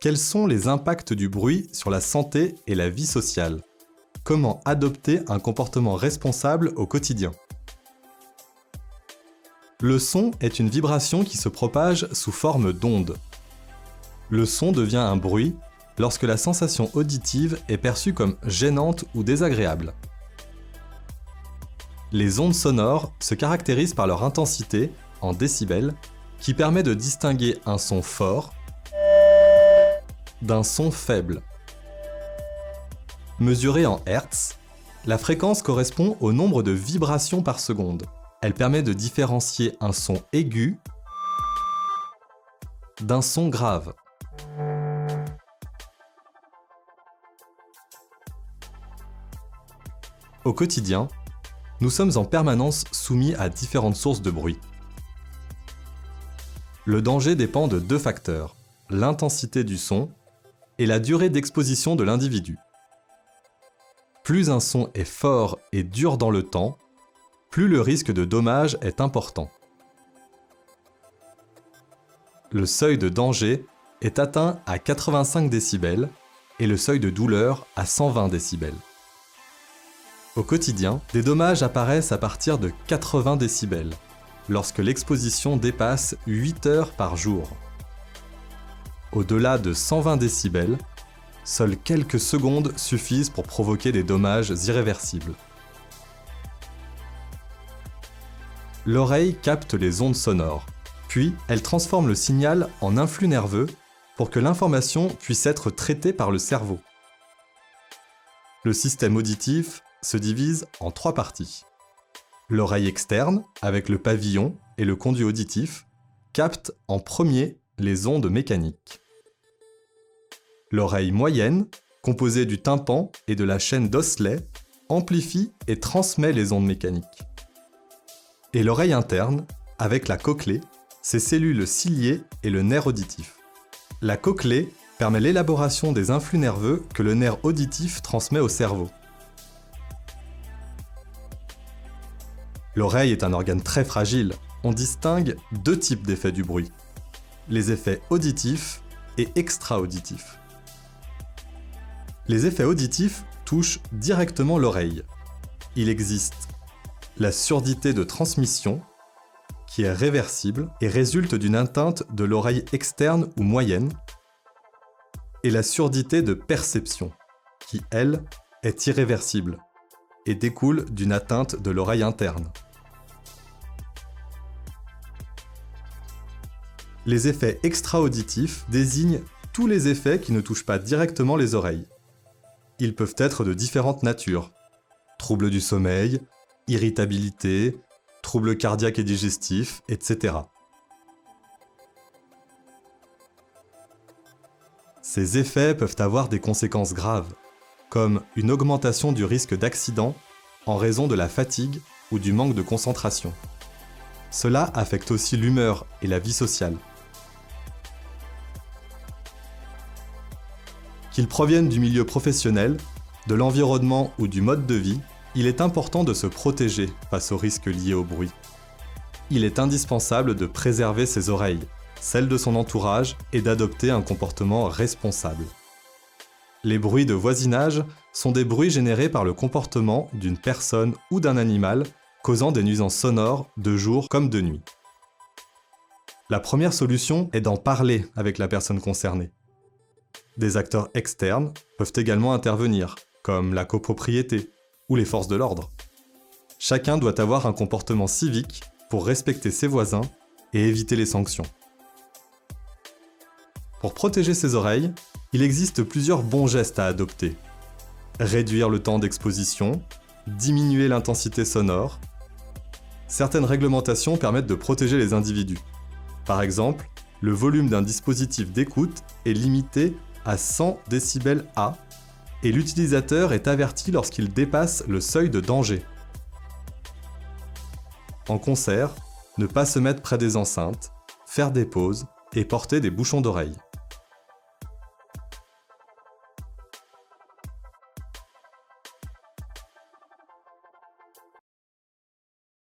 Quels sont les impacts du bruit sur la santé et la vie sociale? Comment adopter un comportement responsable au quotidien? Le son est une vibration qui se propage sous forme d'onde. Le son devient un bruit lorsque la sensation auditive est perçue comme gênante ou désagréable. Les ondes sonores se caractérisent par leur intensité, en décibels, qui permet de distinguer un son fort d'un son faible. Mesurée en Hertz, la fréquence correspond au nombre de vibrations par seconde. Elle permet de différencier un son aigu d'un son grave. Au quotidien, nous sommes en permanence soumis à différentes sources de bruit. Le danger dépend de deux facteurs, l'intensité du son et la durée d'exposition de l'individu. Plus un son est fort et dur dans le temps, plus le risque de dommage est important. Le seuil de danger est atteint à 85 décibels et le seuil de douleur à 120 décibels. Au quotidien, des dommages apparaissent à partir de 80 décibels, lorsque l'exposition dépasse 8 heures par jour. Au-delà de 120 décibels, seules quelques secondes suffisent pour provoquer des dommages irréversibles. L'oreille capte les ondes sonores, puis elle transforme le signal en influx nerveux pour que l'information puisse être traitée par le cerveau. Le système auditif se divise en 3 parties. L'oreille externe, avec le pavillon et le conduit auditif, capte en premier les ondes mécaniques. L'oreille moyenne, composée du tympan et de la chaîne d'Oslet, amplifie et transmet les ondes mécaniques. Et l'oreille interne, avec la cochlée, ses cellules ciliées et le nerf auditif. La cochlée permet l'élaboration des influx nerveux que le nerf auditif transmet au cerveau. L'oreille est un organe très fragile. On distingue 2 types d'effets du bruit. Les effets auditifs et extra-auditifs. Les effets auditifs touchent directement l'oreille. Il existe la surdité de transmission, qui est réversible et résulte d'une atteinte de l'oreille externe ou moyenne, et la surdité de perception, qui, elle, est irréversible et découle d'une atteinte de l'oreille interne. Les effets extra-auditifs désignent tous les effets qui ne touchent pas directement les oreilles. Ils peuvent être de différentes natures. Troubles du sommeil, irritabilité, troubles cardiaques et digestifs, etc. Ces effets peuvent avoir des conséquences graves, comme une augmentation du risque d'accident en raison de la fatigue ou du manque de concentration. Cela affecte aussi l'humeur et la vie sociale. Qu'ils proviennent du milieu professionnel, de l'environnement ou du mode de vie, il est important de se protéger face aux risques liés au bruit. Il est indispensable de préserver ses oreilles, celles de son entourage, et d'adopter un comportement responsable. Les bruits de voisinage sont des bruits générés par le comportement d'une personne ou d'un animal, causant des nuisances sonores de jour comme de nuit. La première solution est d'en parler avec la personne concernée. Des acteurs externes peuvent également intervenir, comme la copropriété ou les forces de l'ordre. Chacun doit avoir un comportement civique pour respecter ses voisins et éviter les sanctions. Pour protéger ses oreilles, il existe plusieurs bons gestes à adopter. Réduire le temps d'exposition, diminuer l'intensité sonore. Certaines réglementations permettent de protéger les individus. Par exemple, le volume d'un dispositif d'écoute est limité à 100 décibels A et l'utilisateur est averti lorsqu'il dépasse le seuil de danger. En concert, ne pas se mettre près des enceintes, faire des pauses et porter des bouchons d'oreille.